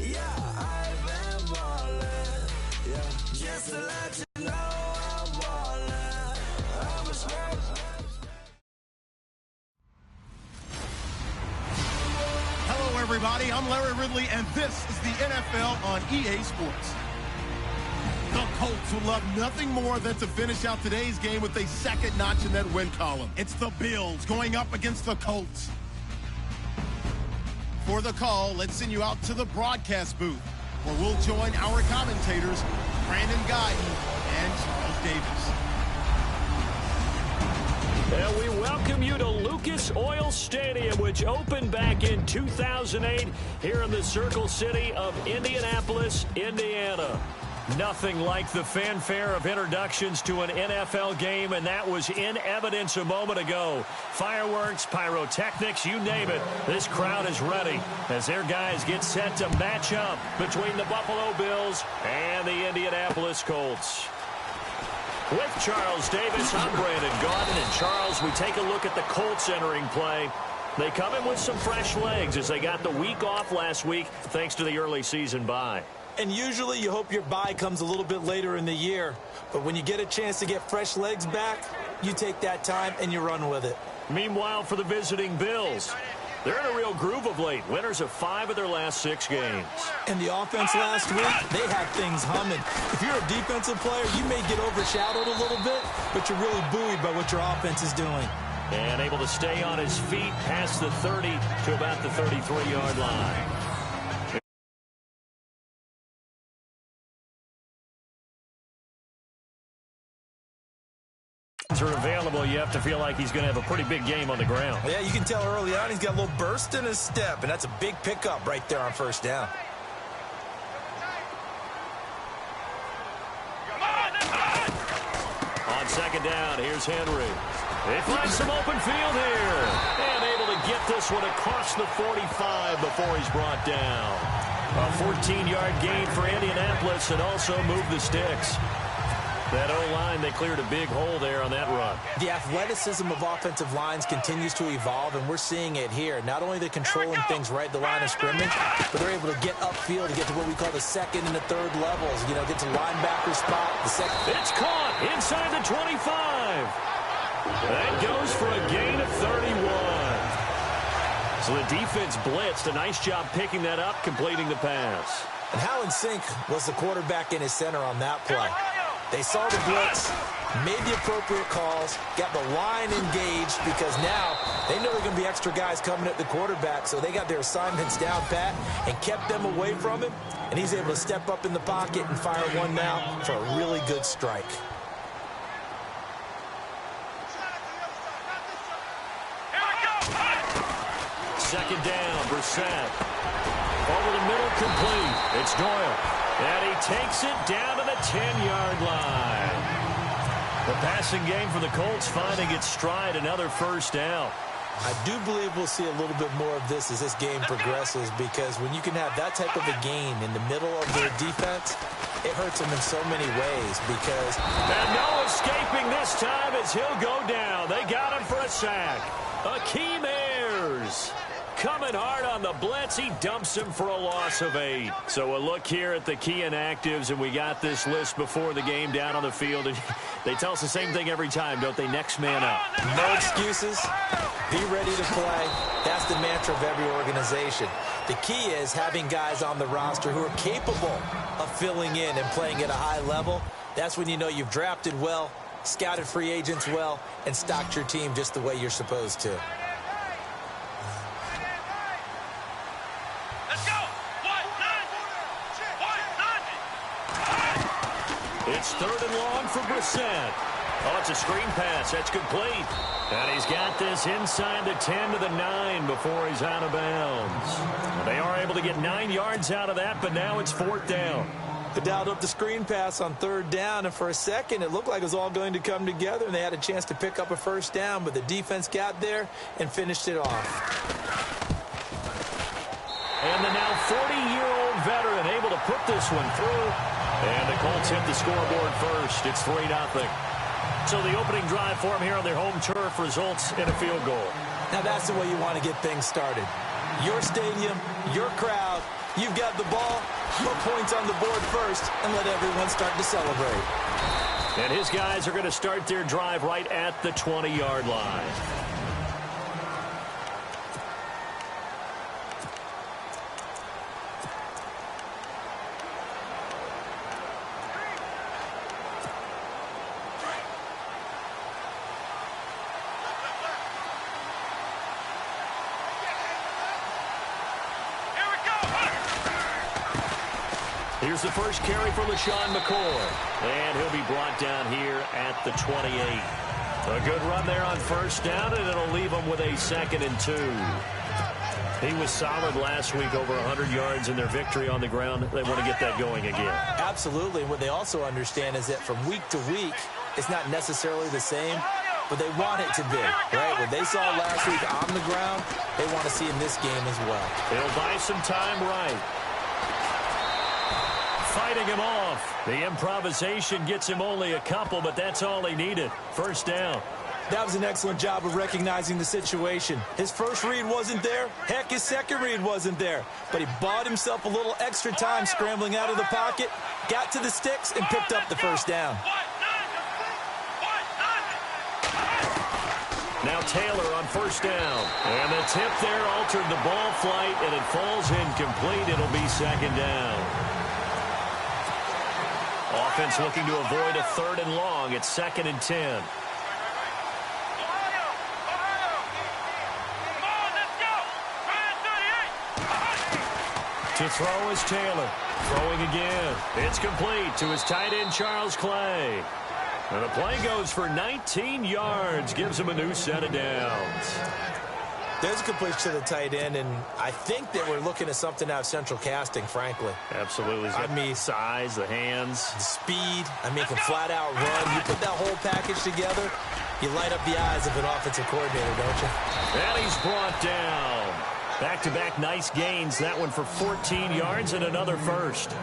Hello, everybody. I'm Larry Ridley, and this is the NFL on EA Sports. The Colts would love nothing more than to finish out today's game with a second notch in that win column. It's the Bills going up against the Colts. For the call, let's send you out to the broadcast booth, where we'll join our commentators, Brandon Guyton and Charles Davis. And we welcome you to Lucas Oil Stadium, which opened back in 2008 here in the Circle City of Indianapolis, Indiana. Nothing like the fanfare of introductions to an NFL game, and that was in evidence a moment ago. Fireworks, pyrotechnics, you name it. This crowd is ready as their guys get set to match up between the Buffalo Bills and the Indianapolis Colts. With Charles Davis, I'm Brandon Guyton. And Charles, we take a look at the Colts entering play. They come in with some fresh legs as they got the week off last week thanks to the early season bye. And usually you hope your bye comes a little bit later in the year. But when you get a chance to get fresh legs back, you take that time and you run with it. Meanwhile, for the visiting Bills, they're in a real groove of late. Winners of 5 of their last 6 games. And the offense last week, they had things humming. If you're a defensive player, you may get overshadowed a little bit, but you're really buoyed by what your offense is doing. And able to stay on his feet past the 30 to about the 33-yard line. Are available, you have to feel like he's going to have a pretty big game on the ground. Yeah, you can tell early on he's got a little burst in his step, and that's a big pickup right there on first down. On second down, here's Henry. They find some open field here. And able to get this one across the 45 before he's brought down. A 14-yard gain for Indianapolis and also moved the sticks. That O-line, they cleared a big hole there on that run. The athleticism of offensive lines continues to evolve, and we're seeing it here. Not only they're controlling things right at the line of scrimmage, but they're able to get upfield to get to what we call the second and the third levels. You know, get to linebacker spot. It's caught inside the 25. That goes for a gain of 31. So the defense blitzed. A nice job picking that up, completing the pass. And how in sync was the quarterback in his center on that play? They saw the blitz, made the appropriate calls, got the line engaged because now they know there are going to be extra guys coming at the quarterback, so they got their assignments down pat and kept them away from him, and he's able to step up in the pocket and fire one now for a really good strike. Second down, Brissett. Over the middle, complete. It's Doyle. And he takes it down to the 10-yard line. The passing game for the Colts finding its stride, another first down. I do believe we'll see a little bit more of this as this game progresses, because when you can have that type of a gain in the middle of their defense, it hurts them in so many ways because... And no escaping this time as he'll go down. They got him for a sack. Akeem Ayers coming hard on the blitz. He dumps him for a loss of 8. So a look here at the key inactives, and we got this list before the game down on the field. And they tell us the same thing every time, don't they? Next man up. No excuses. Be ready to play. That's the mantra of every organization. The key is having guys on the roster who are capable of filling in and playing at a high level. That's when you know you've drafted well, scouted free agents well, and stocked your team just the way you're supposed to. It's third and long for Brissett. Oh, it's a screen pass. That's complete. And he's got this inside the 10 to the 9 before he's out of bounds. They are able to get 9 yards out of that, but now it's fourth down. They dialed up the screen pass on third down, and for a second it looked like it was all going to come together, and they had a chance to pick up a first down, but the defense got there and finished it off. And the now 40-year-old veteran able to put this one through. And the Colts hit the scoreboard first. It's 3-0. So the opening drive for them here on their home turf results in a field goal. Now that's the way you want to get things started. Your stadium, your crowd, You've got the ball, put points on the board first, and let everyone start to celebrate. And his guys are going to start their drive right at the 20-yard line. Here's the first carry for LaShawn McCoy. And he'll be brought down here at the 28. A good run there on first down, and it'll leave him with a 2nd and 2. He was solid last week, over 100 yards in their victory on the ground. They want to get that going again. Absolutely. And what they also understand is that from week to week, it's not necessarily the same, but they want it to be, right? What they saw last week on the ground, they want to see in this game as well. They'll buy some time right. Fighting him off. The improvisation gets him only a couple, but that's all he needed. First down. That was an excellent job of recognizing the situation. His first read wasn't there. Heck, his second read wasn't there. But he bought himself a little extra time scrambling out of the pocket, got to the sticks, and picked up the first down. Now Taylor on first down. And the tip there altered the ball flight, and it falls incomplete. It'll be 2nd down. Offense looking to avoid a 3rd and long. It's 2nd and 10. To throw is Taylor. Throwing again. It's complete to his tight end, Charles Clay. And the play goes for 19 yards. Gives him a new set of downs. There's a completion to the tight end, and I think that we're looking at something out of central casting, frankly. Absolutely. I mean, size, the hands. The speed. I mean, can flat out run. You put that whole package together, you light up the eyes of an offensive coordinator, don't you? And he's brought down. Back-to-back nice gains. That one for 14 yards and another first.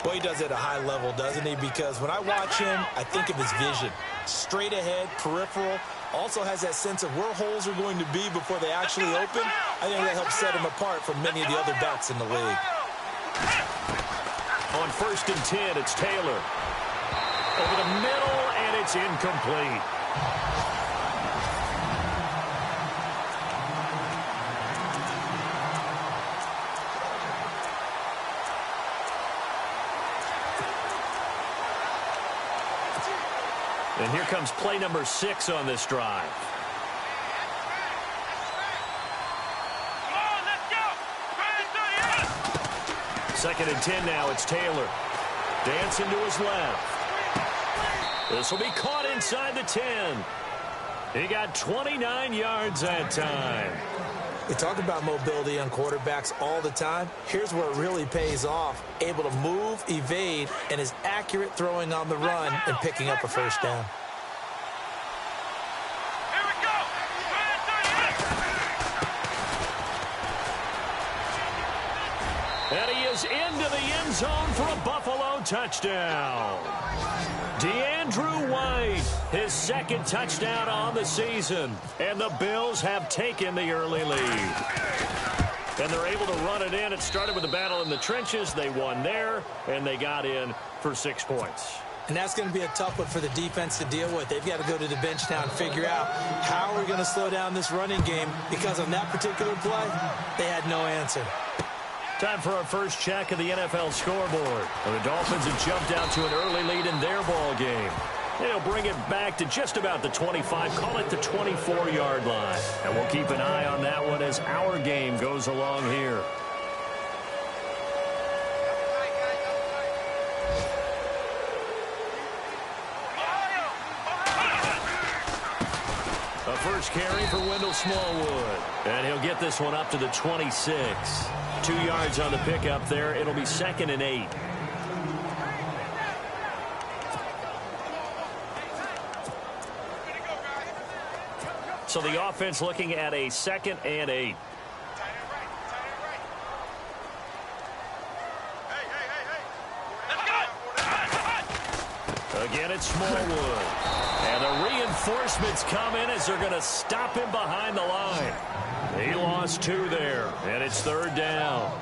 Well, he does it at a high level, doesn't he? Because when I watch him, I think of his vision. Straight ahead, peripheral. Also has that sense of where holes are going to be before they actually open. I think that helps set him apart from many of the other backs in the league. On 1st and 10, it's Taylor. Over the middle, and it's incomplete. And here comes play number 6 on this drive. Come on, let's go. 2nd and 10 now. It's Taylor. Dancing to his left. This will be caught inside the 10. He got 29 yards that time. We talk about mobility on quarterbacks all the time. Here's where it really pays off. Able to move, evade, and is accurate throwing on the run and picking up a first down. Here we go. And he is into the end zone for a Buffalo touchdown. DeAndrew White, his 2nd touchdown on the season. And the Bills have taken the early lead. And they're able to run it in. It started with a battle in the trenches. They won there, and they got in for 6 points. And that's going to be a tough one for the defense to deal with. They've got to go to the bench now and figure out how we're going to slow down this running game, because on that particular play, they had no answer. Time for our first check of the NFL scoreboard. And the Dolphins have jumped out to an early lead in their ball game. They'll bring it back to just about the 25, call it the 24-yard line. And we'll keep an eye on that one as our game goes along here. A first carry for Wendell Smallwood. And he'll get this one up to the 26. 2 yards on the pickup there. It'll be 2nd and 8. So the offense looking at a 2nd and 8. Again, it's Smallwood. And the reinforcements come in as they're going to stop him behind the line. He lost 2 there, and it's 3rd down.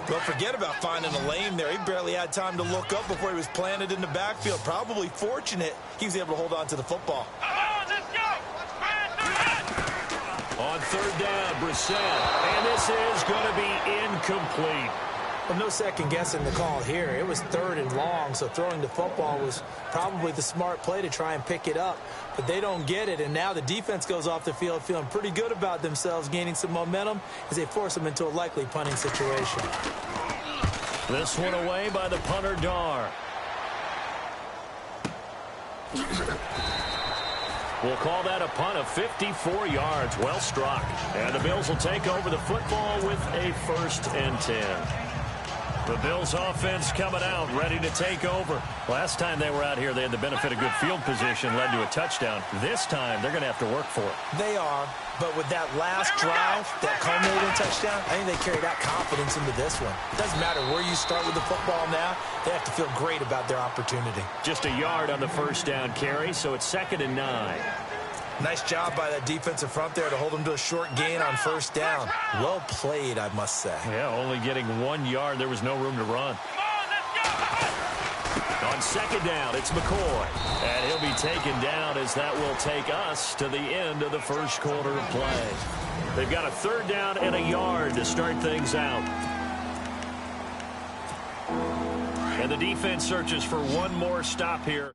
Well, forget about finding a lane there. He barely had time to look up before he was planted in the backfield. Probably fortunate he was able to hold on to the football. On 3rd down, Brissett, and this is going to be incomplete. Well, no second guessing the call here. It was 3rd and long, so throwing the football was probably the smart play to try and pick it up. But they don't get it, and now the defense goes off the field feeling pretty good about themselves, gaining some momentum as they force them into a likely punting situation. This one away by the punter, Dar. We'll call that a punt of 54 yards. Well struck. And the Bills will take over the football with a 1st and 10. The Bills offense coming out, ready to take over. Last time they were out here, they had the benefit of good field position, led to a touchdown. This time, they're going to have to work for it. They are, but with that last drive, that culminating touchdown, I think they carry that confidence into this one. It doesn't matter where you start with the football now. They have to feel great about their opportunity. Just a yard on the 1st down carry, so it's 2nd and 9. Nice job by that defensive front there to hold them to a short gain on 1st down. Well played, I must say. Yeah, only getting 1 yard. There was no room to run. On 2nd down, it's McCoy. And he'll be taken down as that will take us to the end of the 1st quarter of play. They've got a 3rd down and a yard to start things out. And the defense searches for one more stop here.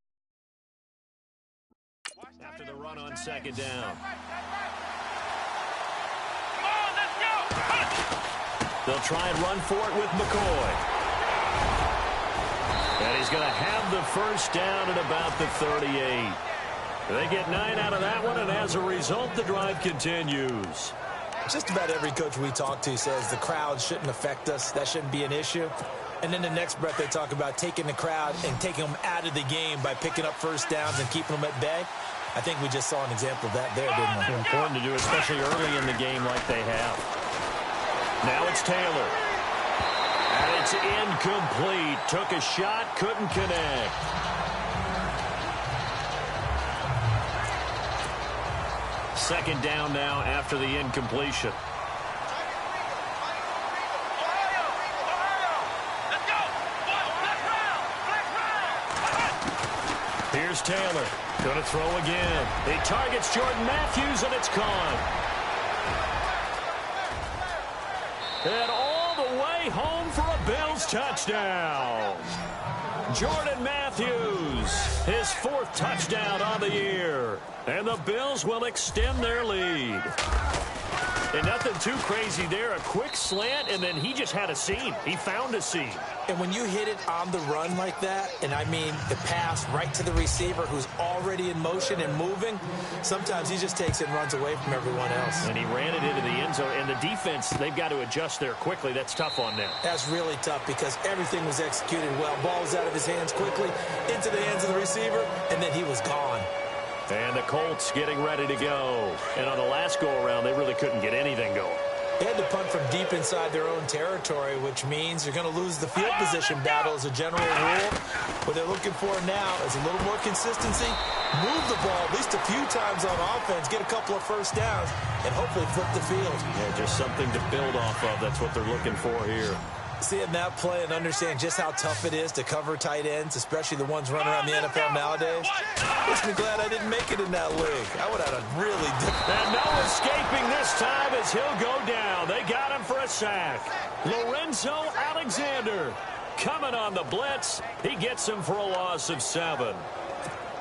After the run on 2nd down. They'll try and run for it with McCoy. And he's going to have the 1st down at about the 38. They get 9 out of that one, and as a result, the drive continues. Just about every coach we talk to says the crowd shouldn't affect us. That shouldn't be an issue. And then the next breath they talk about taking the crowd and taking them out of the game by picking up 1st downs and keeping them at bay. I think we just saw an example of that there, didn't we? Important to do, especially early in the game like they have. Now it's Taylor. And it's incomplete. Took a shot, couldn't connect. Second down now after the incompletion. Here's Taylor. Going to throw again. He targets Jordan Matthews, and it's caught. And all the way home for a Bills touchdown. Jordan Matthews, his 4th touchdown on the year. And the Bills will extend their lead. And nothing too crazy there. A quick slant, and then he just had a seam. He found a seam. And when you hit it on the run like that, and I mean the pass right to the receiver who's already in motion and moving, sometimes he just takes it and runs away from everyone else. And he ran it into the end zone. And the defense, they've got to adjust there quickly. That's tough on them. That's really tough because everything was executed well. Ball was out of his hands quickly, into the hands of the receiver, and then he was gone. And the Colts getting ready to go. And on the last go-around, they really couldn't get anything going. They had to punt from deep inside their own territory, which means you're going to lose the field position battle as a general rule. What they're looking for now is a little more consistency, move the ball at least a few times on offense, get a couple of 1st downs, and hopefully flip the field. Yeah, just something to build off of. That's what they're looking for here. Seeing that play and understand just how tough it is to cover tight ends, especially the ones running around the NFL nowadays, makes me glad I didn't make it in that league. I would have had a really difficult... And no escaping this time as he'll go down. They got him for a sack. Lorenzo Alexander coming on the blitz. He gets him for a loss of 7.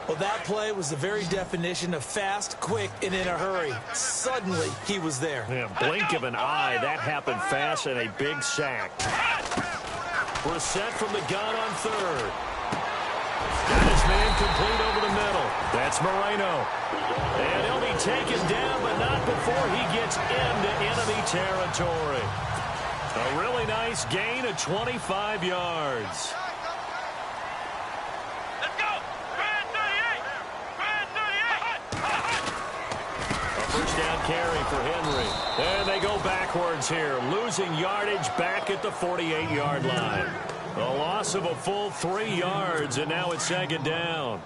Well, that play was the very definition of fast, quick, and in a hurry. Suddenly, he was there. Yeah, blink of an eye. That happened fast and a big sack. Brissett from the gun on 3rd. Got his man complete over the middle. That's Moreno. And he'll be taken down, but not before he gets into enemy territory. A really nice gain of 25 yards. First down carry for Henry. And they go backwards here, losing yardage back at the 48-yard line. A loss of a full 3 yards, and now it's 2nd down.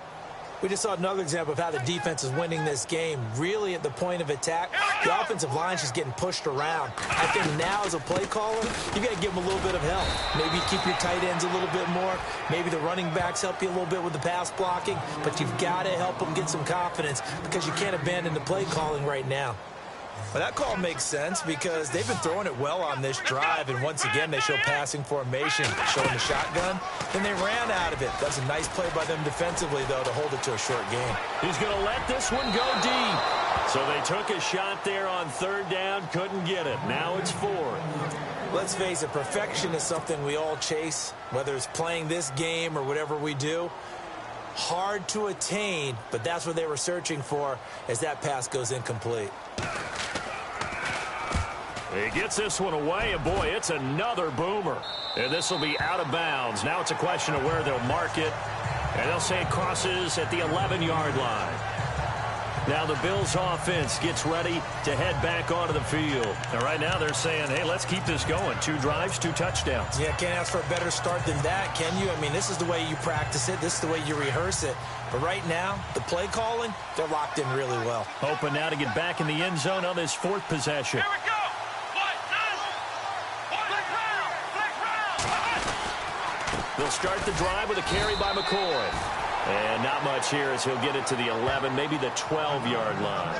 We just saw another example of how the defense is winning this game. Really at the point of attack, the offensive line's just getting pushed around. I think now as a play caller, you got to give them a little bit of help. Maybe keep your tight ends a little bit more. Maybe the running backs help you a little bit with the pass blocking. But you've got to help them get some confidence because you can't abandon the play calling right now. Well, that call makes sense because they've been throwing it well on this drive, and once again they show passing formation, showing the shotgun. Then they ran out of it. That's a nice play by them defensively, though, to hold it to a short game. He's going to let this one go deep. So they took a shot there on third down, couldn't get it. Now it's fourth. Let's face it, perfection is something we all chase, whether it's playing this game or whatever we do. Hard to attain, but that's what they were searching for as that pass goes incomplete. He gets this one away, and boy, it's another boomer. And this will be out of bounds. Now it's a question of where they'll mark it. And they'll say it crosses at the 11-yard line. Now the Bills offense gets ready to head back onto the field. And right now they're saying, hey, let's keep this going. 2 drives, 2 touchdowns. Yeah, can't ask for a better start than that, can you? I mean, this is the way you practice it. This is the way you rehearse it. But right now, the play calling, they're locked in really well. Hoping now to get back in the end zone on this 4th possession. Here we go. They'll start the drive with a carry by McCoy. And not much here as he'll get it to the 11, maybe the 12-yard line.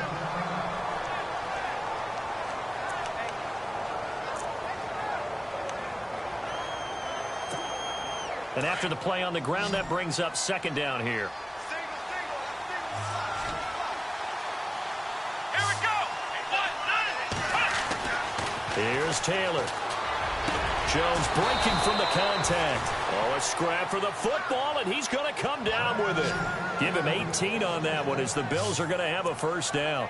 And after the play on the ground, that brings up 2nd down here. Here we go. Here's Taylor. Jones breaking from the contact. Oh, a scrap for the football, and he's going to come down with it. Give him 18 on that one as the Bills are going to have a 1st down.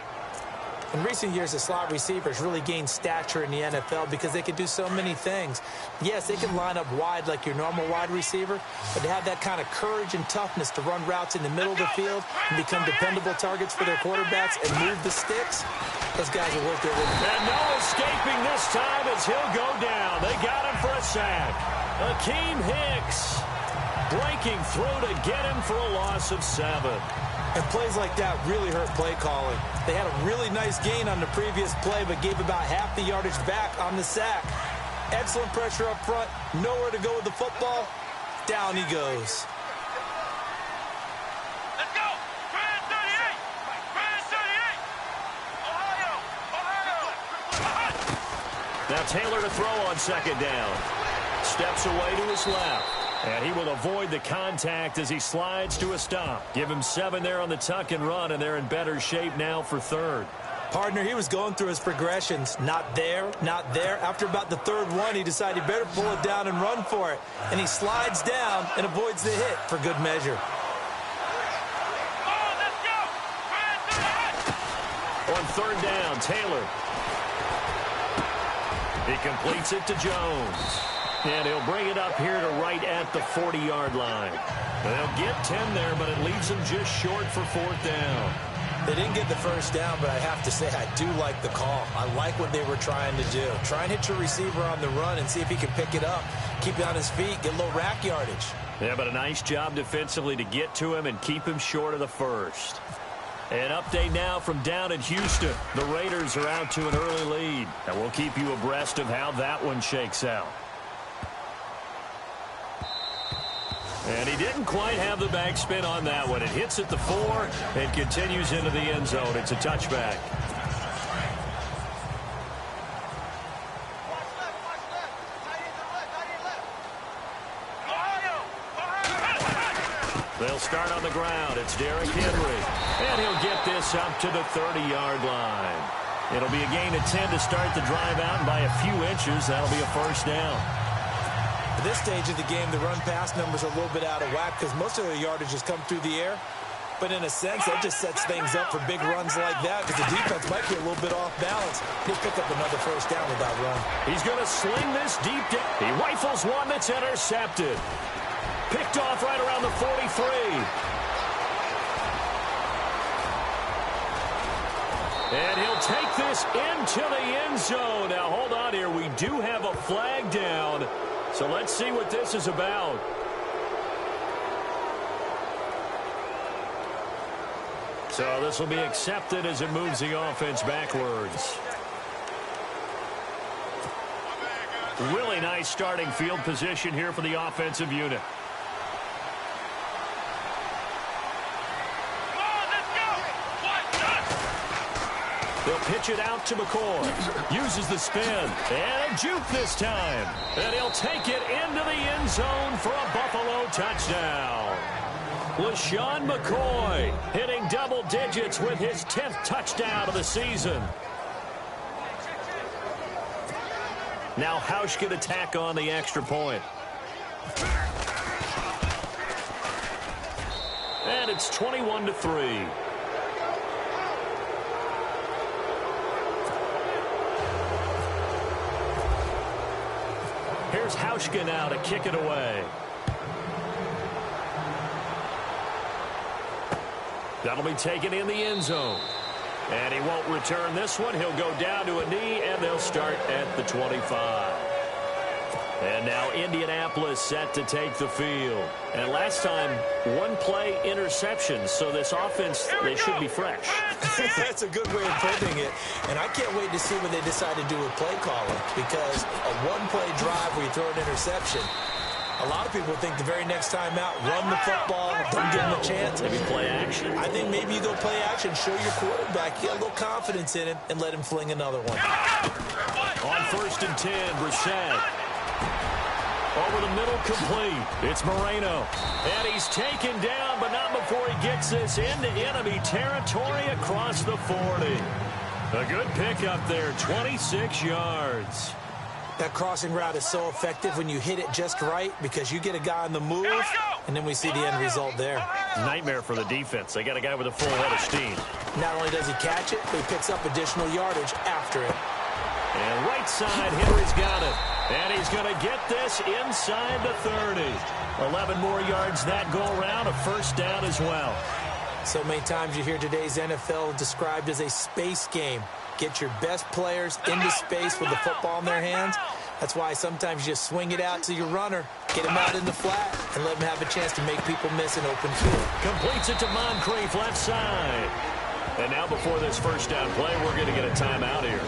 In recent years, the slot receivers really gained stature in the NFL because they can do so many things. Yes, they can line up wide like your normal wide receiver, but to have that kind of courage and toughness to run routes in the middle of the field and become dependable targets for their quarterbacks and move the sticks, those guys are worth their weight. And no escaping this time as he'll go down. They got him for a sack. Akeem Hicks breaking through to get him for a loss of 7. And plays like that really hurt play calling. They had a really nice gain on the previous play, but gave about half the yardage back on the sack. Excellent pressure up front. Nowhere to go with the football. Down he goes. Let's go. Trans 38. Trans 38. Ohio. Now Taylor to throw on 2nd down. Steps away to his left. And he will avoid the contact as he slides to a stop. Give him 7 there on the tuck and run, and they're in better shape now for 3rd. Partner, he was going through his progressions. Not there, not there. After about the 3rd one, he decided he better pull it down and run for it. And he slides down and avoids the hit for good measure. Oh, let's go. On 3rd down, Taylor. He completes it to Jones. And he'll bring it up here to right at the 40-yard line. They'll get 10 there, but it leaves them just short for 4th down. They didn't get the 1st down, but I have to say I do like the call. I like what they were trying to do. Try and hit your receiver on the run and see if he can pick it up. Keep it on his feet, get a little rack yardage. Yeah, but a nice job defensively to get to him and keep him short of the 1st. An update now from down in Houston. The Raiders are out to an early lead. And we'll keep you abreast of how that one shakes out. And he didn't quite have the backspin on that one. It hits at the 4 and continues into the end zone. It's a touchback. They'll start on the ground. It's Derrick Henry. And he'll get this up to the 30-yard line. It'll be a gain of 10 to start the drive out, and by a few inches, that'll be a 1st down. At this stage of the game, the run-pass numbers are a little bit out of whack because most of their yardage has come through the air. But in a sense, that just sets things up for big runs like that because the defense might be a little bit off balance. He'll pick up another 1st down with that run. He's going to sling this deep down. He rifles one that's intercepted. Picked off right around the 43. And he'll take this into the end zone. Now, hold on here. We do have a flag down. So let's see what this is about. So this will be accepted as it moves the offense backwards. Really nice starting field position here for the offensive unit. They'll pitch it out to McCoy. Uses the spin. And a juke this time. And he'll take it into the end zone for a Buffalo touchdown. LaShawn McCoy hitting double digits with his 10th touchdown of the season. Now Hausch can attack on the extra point. And it's 21-3. Here's Hauschka now to kick it away. That'll be taken in the end zone. And he won't return this one. He'll go down to a knee, and they'll start at the 25. And now Indianapolis set to take the field. And last time, one play interception. So this offense, they should be fresh. That's a good way of putting it. And I can't wait to see what they decide to do with play calling. Because a one-play drive where you throw an interception, a lot of people think the very next time out, run the football, don't give them a chance. Maybe play action. I think maybe you go play action, show your quarterback, get a little confidence in him, and let him fling another one. On 1st and 10, Brissett. Over the middle, complete. It's Moreno. And he's taken down, but not before he gets this into enemy territory across the 40. A good pickup there, 26 yards. That crossing route is so effective when you hit it just right because you get a guy on the move, and then we see the end result there. Nightmare for the defense. They got a guy with a full head of steam. Not only does he catch it, but he picks up additional yardage after it. And right side, Henry's got it. And he's going to get this inside the 30. 11 more yards that go around, a first down as well. So many times you hear today's NFL described as a space game. Get your best players into space with the football in their hands. That's why sometimes you just swing it out to your runner, get him out in the flat, and let him have a chance to make people miss an open field. Completes it to Moncrief, left side. And now before this first down play, we're going to get a timeout here,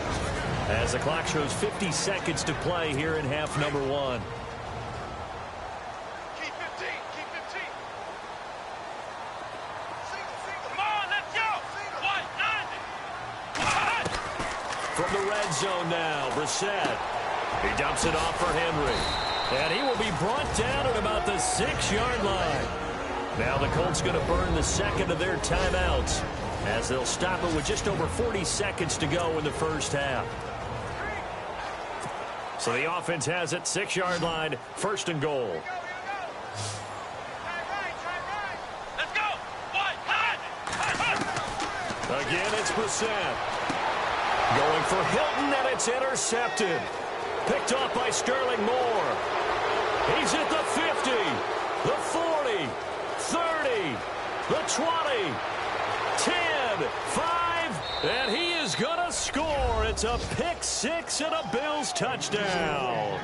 as the clock shows 50 seconds to play here in half number 1. Keep 15. Keep 15. Come on, let's go. 190. From the red zone now, Brissett. He dumps it off for Henry. And he will be brought down at about the 6-yard line. Now the Colts going to burn the second of their timeouts, as they'll stop it with just over 40 seconds to go in the first half. So the offense has it, 6-yard line, 1st and goal. Let's go. 190. Again, it's Brissett. Going for Hilton, and it's intercepted. Picked off by Sterling Moore. He's at the 50, the 40, 30, the 20, 10, 5, and he is going to score. It's a pick 6 and a Bills touchdown.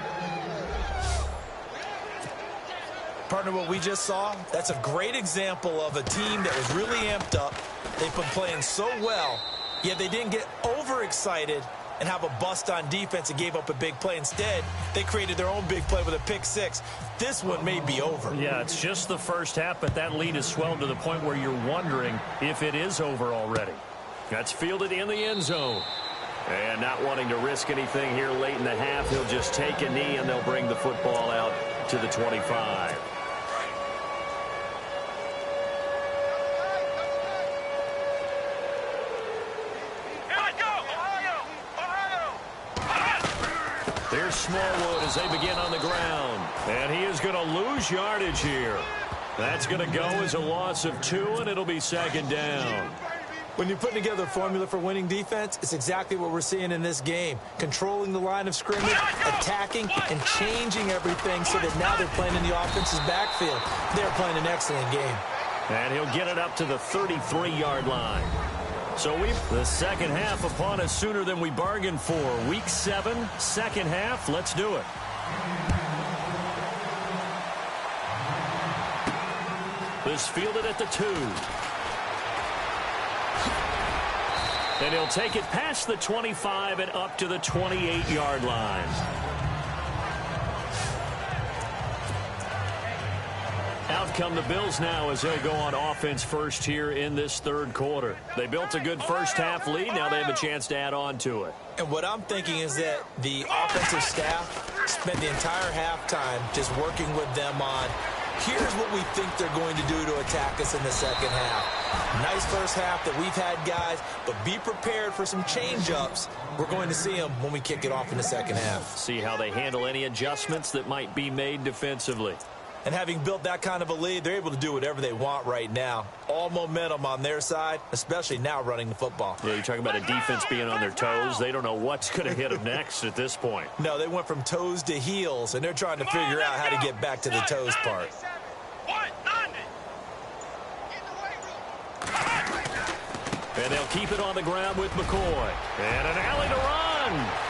Partner, what we just saw, that's a great example of a team that was really amped up. They've been playing so well, yet they didn't get overexcited and have a bust on defense and gave up a big play. Instead, they created their own big play with a pick 6. This one may be over. Yeah, it's just the first half, but that lead has swelled to the point where you're wondering if it is over already. That's fielded in the end zone. And not wanting to risk anything here late in the half, he'll just take a knee, and they'll bring the football out to the 25. There's Smallwood as they begin on the ground. And he is going to lose yardage here. That's going to go as a loss of 2, and it'll be 2nd down. When you're putting together a formula for winning defense, it's exactly what we're seeing in this game. Controlling the line of scrimmage, attacking, and changing everything so that now they're playing in the offense's backfield. They're playing an excellent game. And he'll get it up to the 33-yard line. So the second half upon us sooner than we bargained for. Week 7, second half. Let's do it. This fielded at the 2. And he'll take it past the 25 and up to the 28-yard line. Out come the Bills now as they'll go on offense first here in this third quarter. They built a good first-half lead. Now they have a chance to add on to it. And what I'm thinking is that the offensive staff spent the entire halftime just working with them on, here's what we think they're going to do to attack us in the second half. Nice first half that we've had, guys, but be prepared for some change-ups. We're going to see them when we kick it off in the second half. See how they handle any adjustments that might be made defensively. And having built that kind of a lead, they're able to do whatever they want right now. All momentum on their side, especially now running the football. Yeah, you're talking about a defense being on their toes. They don't know what's going to hit them next at this point. No, they went from toes to heels, and they're trying to figure out how to get back to the toes part. And they'll keep it on the ground with McCoy. And an alley to run.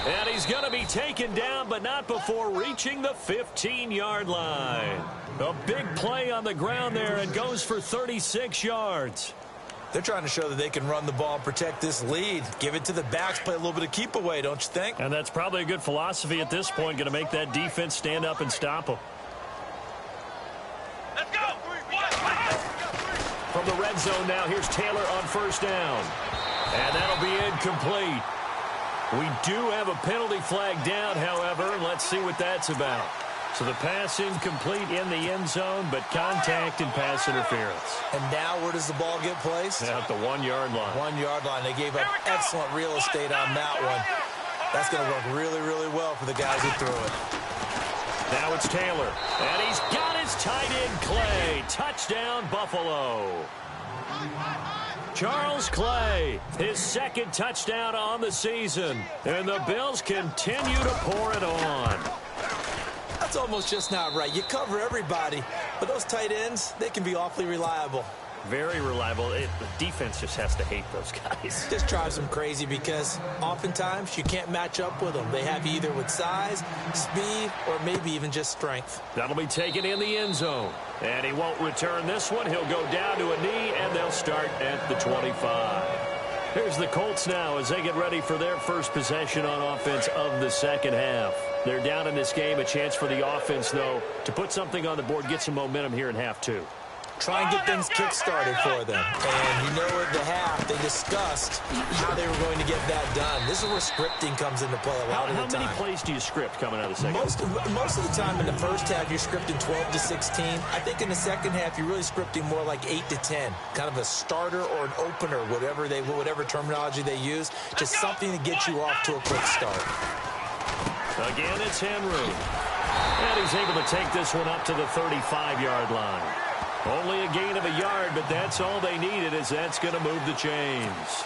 And he's going to be taken down, but not before reaching the 15-yard line. A big play on the ground there, and goes for 36 yards. They're trying to show that they can run the ball and protect this lead. Give it to the backs, play a little bit of keep away, don't you think? And that's probably a good philosophy at this point, going to make that defense stand up and stop them. Let's go. From the red zone now, here's Taylor on first down. And that'll be incomplete. We do have a penalty flag down, however. Let's see what that's about. So the pass incomplete in the end zone, but contact and pass interference. And now where does the ball get placed? At the 1-yard line. 1-yard line. They gave up excellent real estate on that one. That's going to work really, really well for the guys who threw it. Now it's Taylor. And he's got his tight end, Clay. Touchdown, Buffalo. Charles Clay, his second touchdown on the season. And the Bills continue to pour it on. That's almost just not right. You cover everybody, but those tight ends, they can be awfully reliable. Very reliable. The defense just has to hate those guys. Just drives them crazy because oftentimes you can't match up with them. They have you either with size, speed, or maybe even just strength. That'll be taken in the end zone. And he won't return this one. He'll go down to a knee, and they'll start at the 25. Here's the Colts now as they get ready for their first possession on offense of the second half. They're down in this game. A chance for the offense, though, to put something on the board, get some momentum here in half two. Try and get things kick-started for them. And you know at the half, they discussed how they were going to get that done. This is where scripting comes into play a lot of the time. How many plays do you script coming out of the second half? Most of the time in the first half, you're scripting 12 to 16. I think in the second half, you're really scripting more like 8 to 10. Kind of a starter or an opener, whatever terminology they use. Just something to get you off to a quick start. Again, it's Henry. And he's able to take this one up to the 35-yard line. Only a gain of a yard, but that's all they needed, as that's going to move the chains.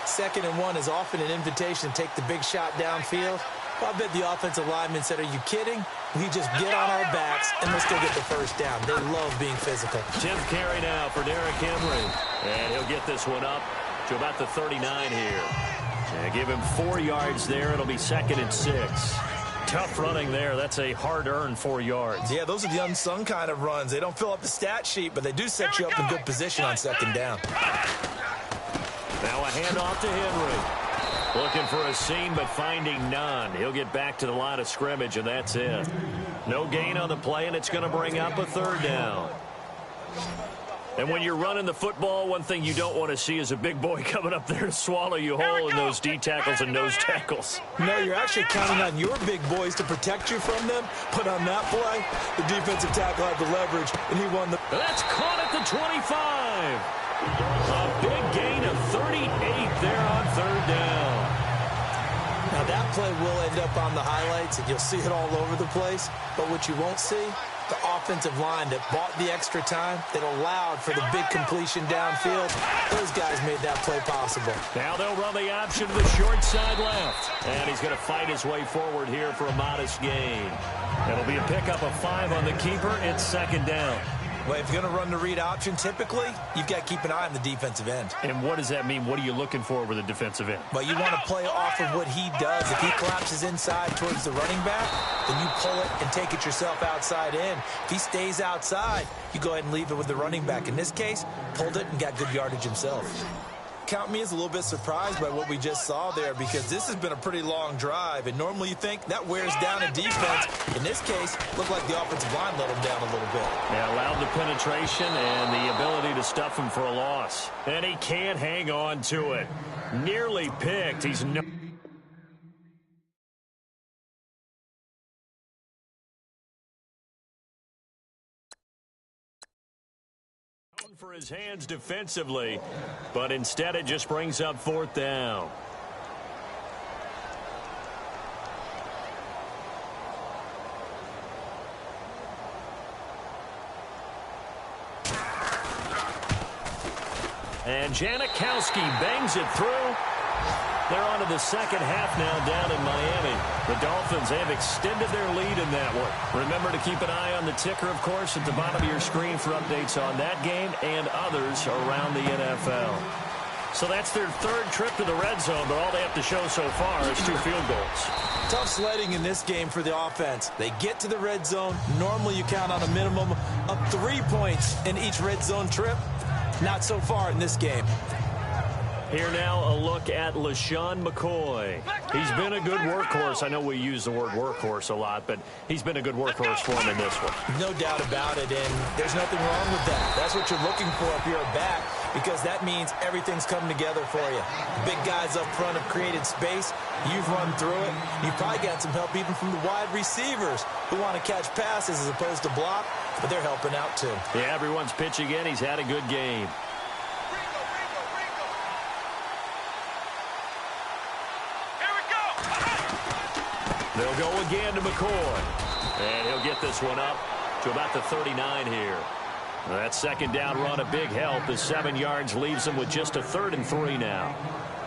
2nd and 1 is often an invitation to take the big shot downfield. Well, I bet the offensive lineman said, are you kidding? We just get on our backs and let's go get the first down. They love being physical. 10th carry now for Derrick Henry. And he'll get this one up to about the 39 here. And give him 4 yards there. It'll be 2nd and 6. Tough running there. That's a hard-earned 4 yards. Yeah, those are the unsung kind of runs. They don't fill up the stat sheet, but they do set you up in good position on 2nd down. Now a handoff to Henry. Looking for a seam, but finding none. He'll get back to the line of scrimmage, and that's it. No gain on the play, and it's going to bring up a 3rd down. And when you're running the football, one thing you don't want to see is a big boy coming up there to swallow you whole in those D tackles and nose tackles. No, you're actually counting on your big boys to protect you from them. But on that play, the defensive tackle had the leverage, and he won the... That's caught at the 25. A big gain of 38 there on 3rd down. Now, that play will end up on the highlights, and you'll see it all over the place. But what you won't see, the offensive line that bought the extra time, that allowed for the big completion downfield, those guys made that play possible. Now they'll run the option to the short side left. And he's going to fight his way forward here for a modest gain. It'll be a pickup of 5 on the keeper. It's 2nd down. Well, if you're going to run the read option, typically, you've got to keep an eye on the defensive end. And what does that mean? What are you looking for with a defensive end? Well, you want to play off of what he does. If he collapses inside towards the running back, then you pull it and take it yourself outside in. If he stays outside, you go ahead and leave it with the running back. In this case, pulled it and got good yardage himself. Count me as a little bit surprised by what we just saw there, because this has been a pretty long drive, and normally you think that wears down a defense. In this case, looked like the offensive line let him down a little bit. Yeah, allowed the penetration and the ability to stuff him for a loss. And he can't hang on to it. Nearly picked. He's no... for his hands defensively, but instead it just brings up 4th down. And Janikowski bangs it through. They're on to the second half now down in Miami. The Dolphins have extended their lead in that one. Remember to keep an eye on the ticker, of course, at the bottom of your screen for updates on that game and others around the NFL. So that's their 3rd trip to the red zone, but all they have to show so far is 2 field goals. Tough sledding in this game for the offense. They get to the red zone. Normally you count on a minimum of 3 points in each red zone trip. Not so far in this game. Here now, a look at LaShawn McCoy. He's been a good workhorse. I know we use the word workhorse a lot, but he's been a good workhorse for him in this one. No doubt about it, and there's nothing wrong with that. That's what you're looking for if you're a back, because that means everything's coming together for you. Big guys up front have created space. You've run through it. You've probably got some help even from the wide receivers who want to catch passes as opposed to block, but they're helping out too. Yeah, everyone's pitching in. He's had a good game. They'll go again to McCoy. And he'll get this one up to about the 39 here. That second down run, a big help. The 7 yards leaves him with just a 3rd and 3 now.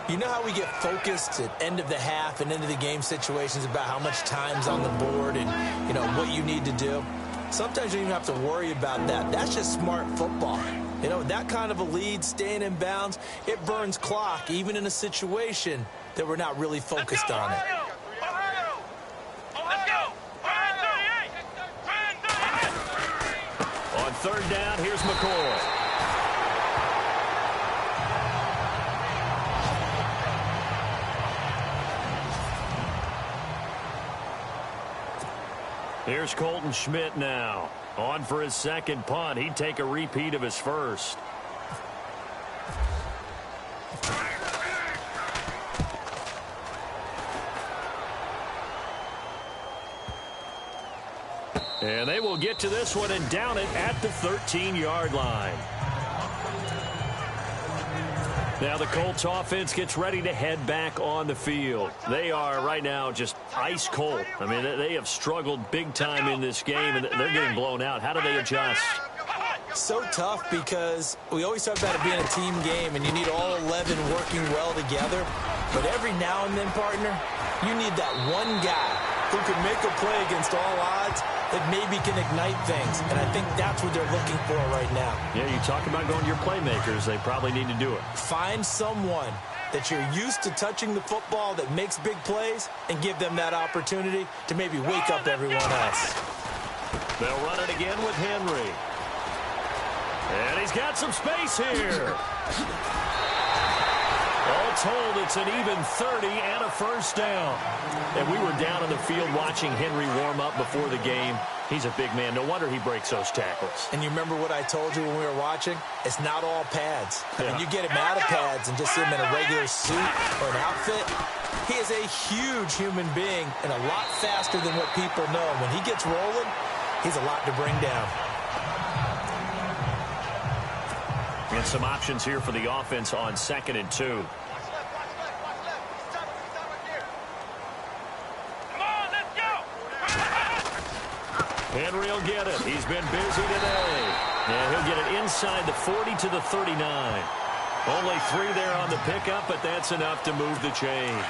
You know how we get focused at end of the half and end of the game situations about how much time's on the board and, you know, what you need to do? Sometimes you don't even have to worry about that. That's just smart football. You know, that kind of a lead, staying in bounds, it burns clock, even in a situation that we're not really focused on it. On 3rd down, here's McCoy. Here's Colton Schmidt now. On for his 2nd punt. He'd take a repeat of his 1st. And they will get to this one and down it at the 13-yard line. Now the Colts offense gets ready to head back on the field. They are right now just ice cold. I mean, they have struggled big time in this game, and they're getting blown out. How do they adjust? So tough, because we always talk about it being a team game, and you need all 11 working well together. But every now and then, partner, you need that one guy who can make a play against all odds that maybe can ignite things. And I think that's what they're looking for right now. Yeah, you talk about going to your playmakers. They probably need to do it. Find someone that you're used to touching the football that makes big plays and give them that opportunity to maybe wake up everyone else. They'll run it again with Henry. And he's got some space here. All told, it's an even 30 and a 1st down. And we were down on the field watching Henry warm up before the game. He's a big man. No wonder he breaks those tackles. And you remember what I told you when we were watching? It's not all pads. I mean, you get him out of pads and just see him in a regular suit or an outfit. He is a huge human being and a lot faster than what people know. When he gets rolling, he's a lot to bring down. And some options here for the offense on 2nd and 2. Henry will get it. He's been busy today. And he'll get it inside the 40 to the 39. Only 3 there on the pickup, but that's enough to move the chains.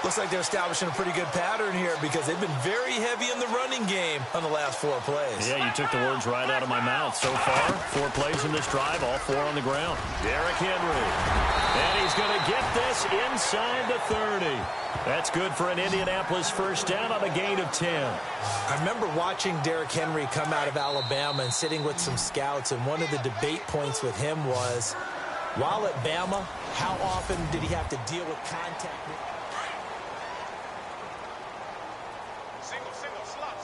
Looks like they're establishing a pretty good pattern here because they've been very heavy in the running game on the last 4 plays. Yeah, you took the words right out of my mouth. So far, 4 plays in this drive, all 4 on the ground. Derrick Henry. And he's going to get this inside the 30. That's good for an Indianapolis first down on a gain of 10. I remember watching Derrick Henry come out of Alabama and sitting with some scouts, and one of the debate points with him was, while at Bama, how often did he have to deal with contact? Single, slot.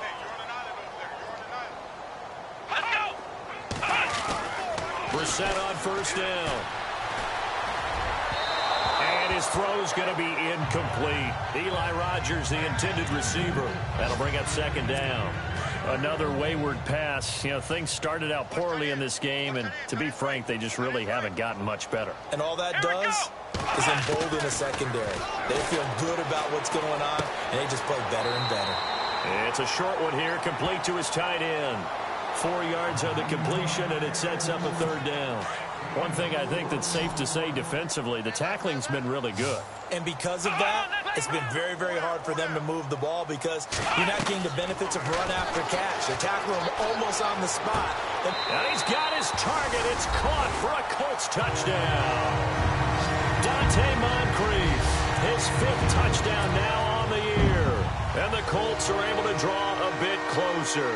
Hey, you're on an island over there. You're on an island. Let's go! We're set on first down. And his throw's going to be incomplete. Eli Rogers, the intended receiver. That'll bring up second down. Another wayward pass. You know, things started out poorly in this game, and to be frank, they just really haven't gotten much better. And all that does is embolden the secondary. They feel good about what's going on, and they just play better and better. It's a short one here, complete to his tight end. 4 yards on the completion, and it sets up a third down. One thing I think that's safe to say defensively, the tackling's been really good. And because of that, it's been very, very hard for them to move the ball because you're not getting the benefits of run after catch. They're tackling him almost on the spot. And he's got his target. It's caught for a Colts touchdown. Dante Moncrief, his 5th touchdown now on the year. And the Colts are able to draw a bit closer.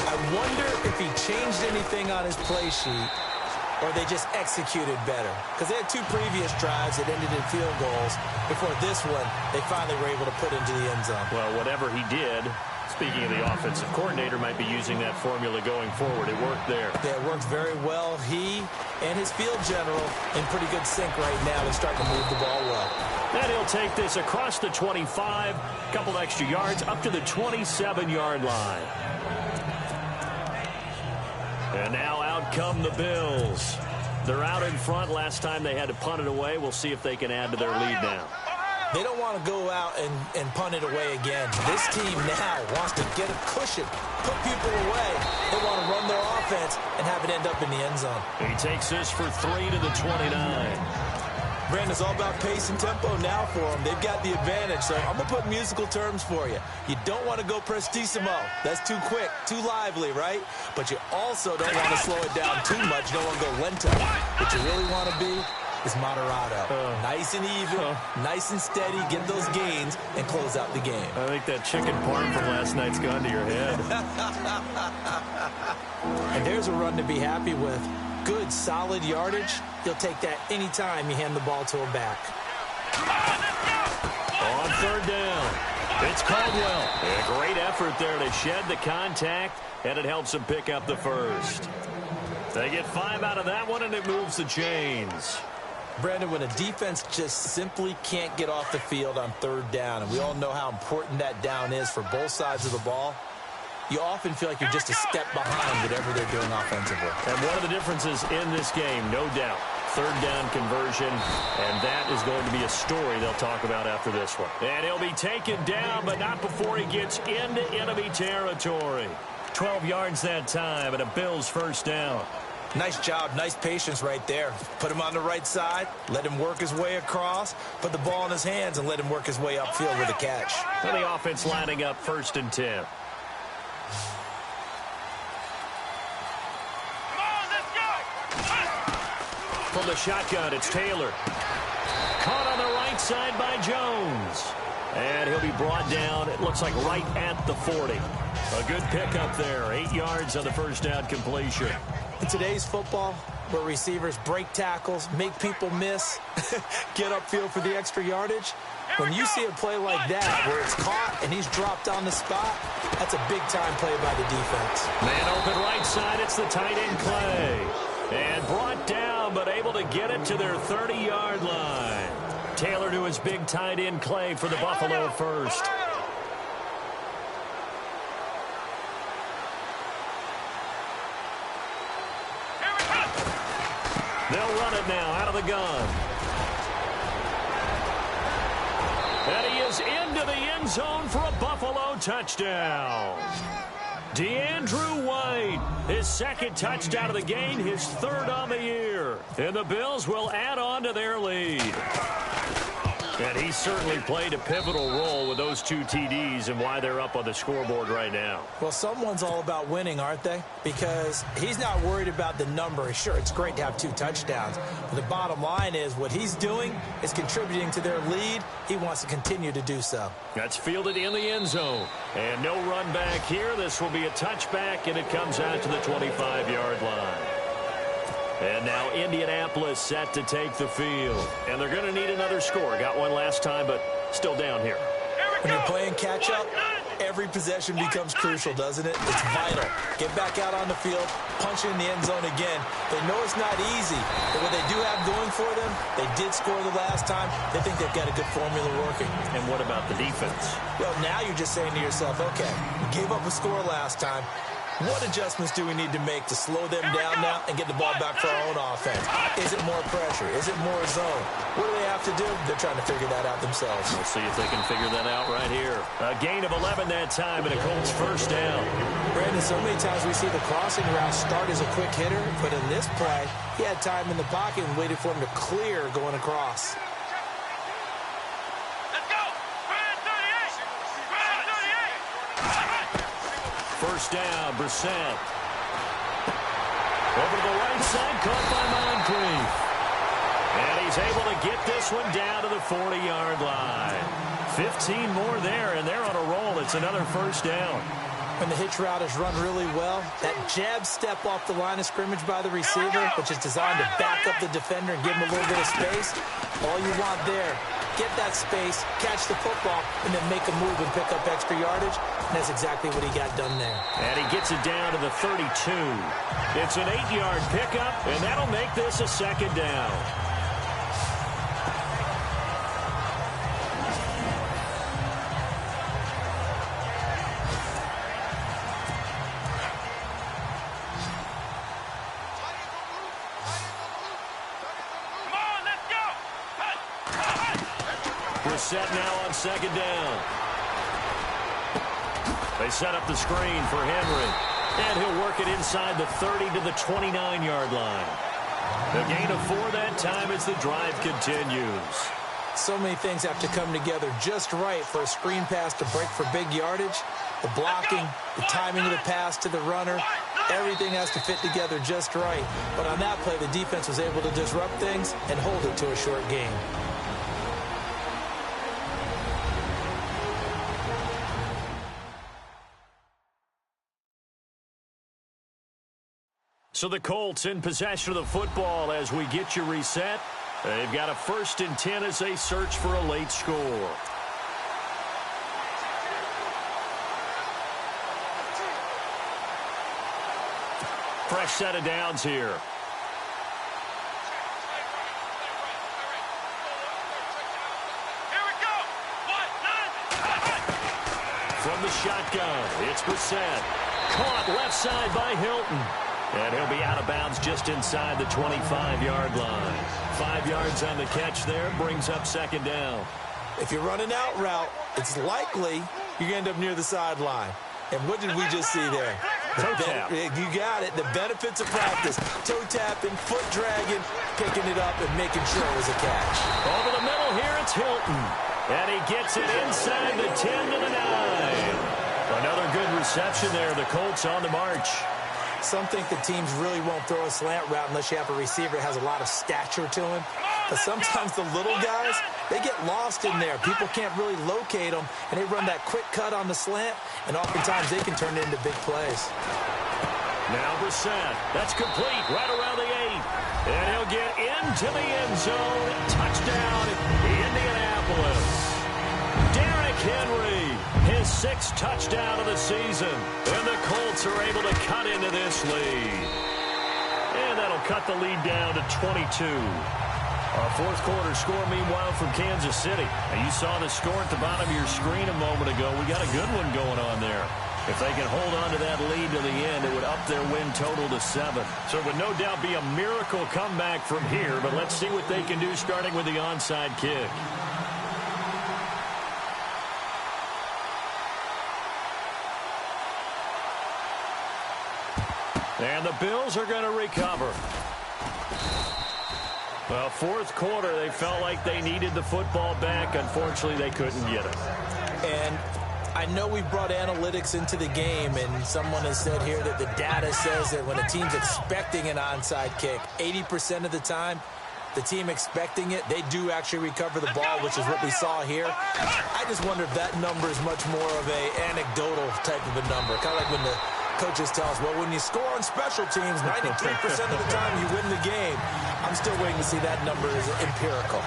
I wonder if he changed anything on his play sheet or they just executed better. Because they had 2 previous drives that ended in field goals. Before this one, they finally were able to put into the end zone. Well, whatever he did, speaking of the offensive coordinator, might be using that formula going forward. It worked there. Yeah, it worked very well. He and his field general in pretty good sync right now. They're starting to move the ball well. And he'll take this across the 25, a couple extra yards, up to the 27-yard line. And now out come the Bills. They're out in front. Last time they had to punt it away. We'll see if they can add to their lead now. They don't want to go out and punt it away again. This team now wants to get a cushion, put people away. They want to run their offense and have it end up in the end zone. He takes this for 3 to the 29. Brandon, it's all about pace and tempo now for them. They've got the advantage, so I'm going to put musical terms for you. You don't want to go prestissimo. That's too quick, too lively, right? But you also don't want to slow it down too much. You don't want to go lento. What you really want to be is moderato. Nice and even, nice and steady, get those gains, and close out the game. I think that chicken parm from last night's gone to your head. And there's a run to be happy with. Good, solid yardage. He'll take that anytime you hand the ball to him back. On third down, it's Caldwell. A great effort there to shed the contact, and it helps him pick up the first. They get 5 out of that one, and it moves the chains. Brandon, when a defense just simply can't get off the field on third down, and we all know how important that down is for both sides of the ball, you often feel like you're just a step behind whatever they're doing offensively. And one of the differences in this game, no doubt, third down conversion, and that is going to be a story they'll talk about after this one. And he'll be taken down, but not before he gets into enemy territory. 12 yards that time, and a Bills first down. Nice job, nice patience right there. Put him on the right side, let him work his way across, put the ball in his hands, and let him work his way upfield with a catch. And the offense lining up 1st and 10. From the shotgun, it's Taylor. Caught on the right side by Jones. And he'll be brought down, it looks like right at the 40. A good pickup there. 8 yards on the first down completion. In today's football, where receivers break tackles, make people miss, get upfield for the extra yardage, when you see a play like that where it's caught and he's dropped on the spot, that's a big-time play by the defense. Man open right side, it's the tight end Clay. And brought down, but able to get it to their 30-yard line. Taylor to his big tight end Clay for the Buffalo first. They'll run it now out of the gun. And he is into the end zone for a Buffalo touchdown. DeAndrew White, his 2nd touchdown of the game, his 3rd on the year. And the Bills will add on to their lead. And he certainly played a pivotal role with those 2 TDs and why they're up on the scoreboard right now. Well, someone's all about winning, aren't they? Because he's not worried about the number. Sure, it's great to have 2 touchdowns. But the bottom line is what he's doing is contributing to their lead. He wants to continue to do so. That's fielded in the end zone. And no run back here. This will be a touchback, and it comes out to the 25-yard line. And now Indianapolis set to take the field. And they're going to need another score. Got one last time, but still down here. When you're playing catch-up, every possession becomes crucial, doesn't it? It's vital. Get back out on the field, punch in the end zone again. They know it's not easy, but what they do have going for them, they did score the last time. They think they've got a good formula working. And what about the defense? Well, now you're just saying to yourself, okay, we gave up a score last time. What adjustments do we need to make to slow them down now and get the ball back for our own offense? Is it more pressure? Is it more zone? What do they have to do? They're trying to figure that out themselves. We'll see if they can figure that out right here. A gain of 11 that time, and a Colts first down. Brandon, so many times we see the crossing route start as a quick hitter, but in this play, he had time in the pocket and waited for him to clear going across. First down, Brissett. Over to the right side, caught by Moncrief. And he's able to get this one down to the 40-yard line. 15 more there, and they're on a roll. It's another first down. When the hitch route is run really well, that jab step off the line of scrimmage by the receiver, which is designed to back up the defender and give him a little bit of space, all you want there, get that space, catch the football, and then make a move and pick up extra yardage, and that's exactly what he got done there. And he gets it down to the 32. It's an 8-yard pickup, and that'll make this a second down. Set now on second down. They set up the screen for Henry. And he'll work it inside the 30 to the 29-yard line. A gain of 4 that time as the drive continues. So many things have to come together just right for a screen pass to break for big yardage. The blocking, the timing of the pass to the runner, everything has to fit together just right. But on that play, the defense was able to disrupt things and hold it to a short gain. So the Colts in possession of the football as we get you reset. They've got a 1st and 10 as they search for a late score. Fresh set of downs here. From the shotgun, it's Brissett. Caught left side by Hilton. And he'll be out of bounds just inside the 25-yard line. 5 yards on the catch there, brings up second down. If you run an out route, it's likely you're going to end up near the sideline. And what did we just see there? Toe tap. You got it. The benefits of practice. Toe tapping, foot dragging, picking it up and making sure it was a catch. Over the middle here, it's Hilton. And he gets it inside the 10 to the 9. Another good reception there. The Colts on the march. Some think the teams really won't throw a slant route unless you have a receiver that has a lot of stature to him. But sometimes the little guys, they get lost in there. People can't really locate them, and they run that quick cut on the slant, and oftentimes they can turn it into big plays. Now Brissett. That's complete right around the 8. And he'll get into the end zone. Touchdown, Indianapolis. Derrick Henry, his 6th touchdown of the season. And the Colts are able to cut into this lead. And that'll cut the lead down to 22. Our 4th quarter score, meanwhile, from Kansas City. Now, you saw the score at the bottom of your screen a moment ago. We got a good one going on there. If they can hold on to that lead to the end, it would up their win total to 7. So it would no doubt be a miracle comeback from here. But let's see what they can do starting with the onside kick. And the Bills are going to recover. Well, fourth quarter, they felt like they needed the football back. Unfortunately, they couldn't get it. And I know we brought analytics into the game, and someone has said here that the data says that when a team's expecting an onside kick, 80% of the time, the team expecting it, they do actually recover the ball, which is what we saw here. I just wonder if that number is much more of a anecdotal type of a number. Kind of like when the coaches tell us, well, when you score on special teams, 93% of the time you win the game. I'm still waiting to see that number is empirical.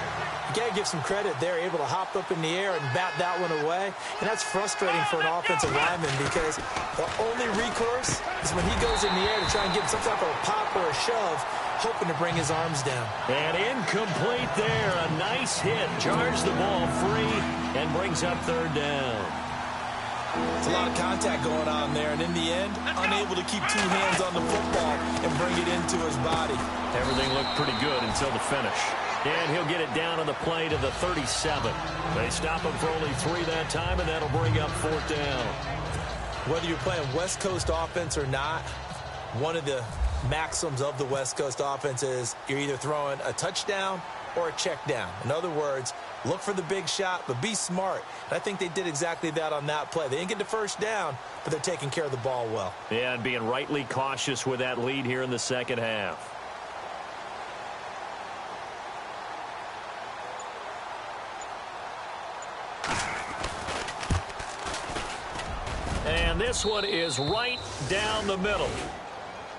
You got to give some credit. They're able to hop up in the air and bat that one away. And that's frustrating for an offensive lineman because the only recourse is when he goes in the air to try and get some type of a pop or a shove, hoping to bring his arms down. And incomplete there. A nice hit. Jars the ball free and brings up third down. It's a lot of contact going on there, and in the end, unable to keep two hands on the football and bring it into his body. Everything looked pretty good until the finish. And he'll get it down on the play to the 37. They stop him for only 3 that time, and that'll bring up fourth down. Whether you're playing West Coast offense or not, one of the maxims of the West Coast offense is you're either throwing a touchdown or a check down. In other words, look for the big shot, but be smart. And I think they did exactly that on that play. They didn't get the first down, but they're taking care of the ball well. Yeah, and being rightly cautious with that lead here in the second half. And this one is right down the middle.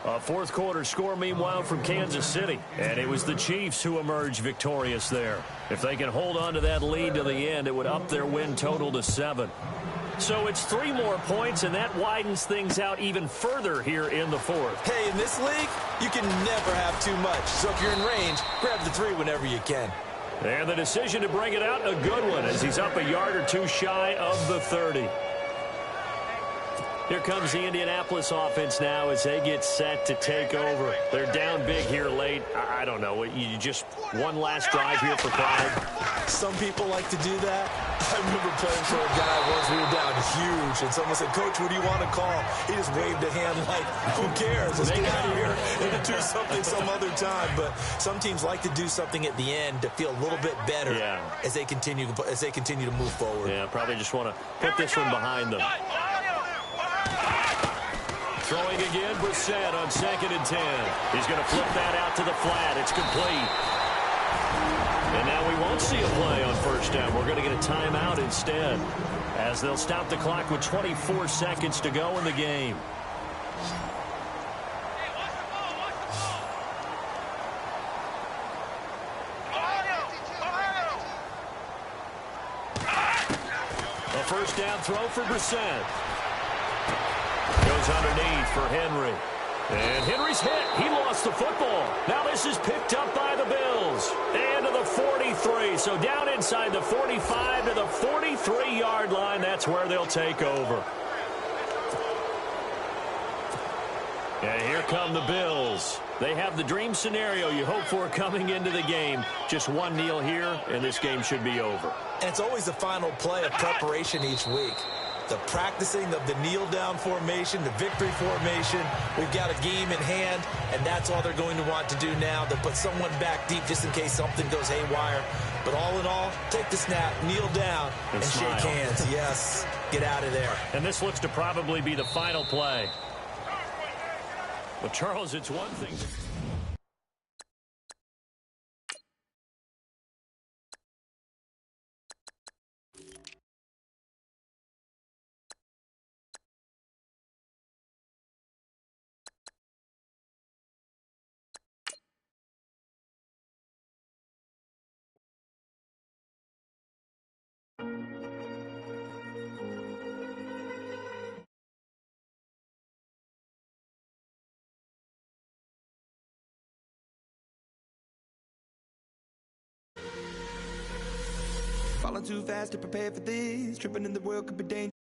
A fourth quarter score, meanwhile, from Kansas City. And it was the Chiefs who emerged victorious there. If they can hold on to that lead to the end, it would up their win total to 7. So it's 3 more points, and that widens things out even further here in the fourth. Hey, in this league, you can never have too much. So if you're in range, grab the 3 whenever you can. And the decision to bring it out, a good one, as he's up a yard or 2 shy of the 30. Here comes the Indianapolis offense now as they get set to take over. They're down big here late. I don't know. You just one last drive here for pride. Some people like to do that. I remember playing for a guy once. We were down huge, and someone said, Coach, what do you want to call? He just waved a hand like, who cares? Let's get out of here and do something some other time. But some teams like to do something at the end to feel a little bit better as they continue to move forward. Yeah, probably just want to put this one behind them. Throwing again, Brissett on 2nd and 10. He's going to flip that out to the flat. It's complete. And now we won't see a play on first down. We're going to get a timeout instead, as they'll stop the clock with 24 seconds to go in the game. A first down throw for Brissett. Goes underneath for Henry. And Henry's hit. He lost the football. Now this is picked up by the Bills. And to the 43. So down inside the 45 to the 43-yard line. That's where they'll take over. And here come the Bills. They have the dream scenario you hope for coming into the game. Just one kneel here, and this game should be over. And it's always the final play of preparation each week. The practicing of the kneel-down formation, the victory formation. We've got a game in hand, and that's all they're going to want to do now. They'll put someone back deep just in case something goes haywire. But all in all, take the snap, kneel down, and shake hands. Yes, get out of there. And this looks to probably be the final play. But, Charles, it's one thing. Falling too fast to prepare for this. Tripping in the world could be dangerous.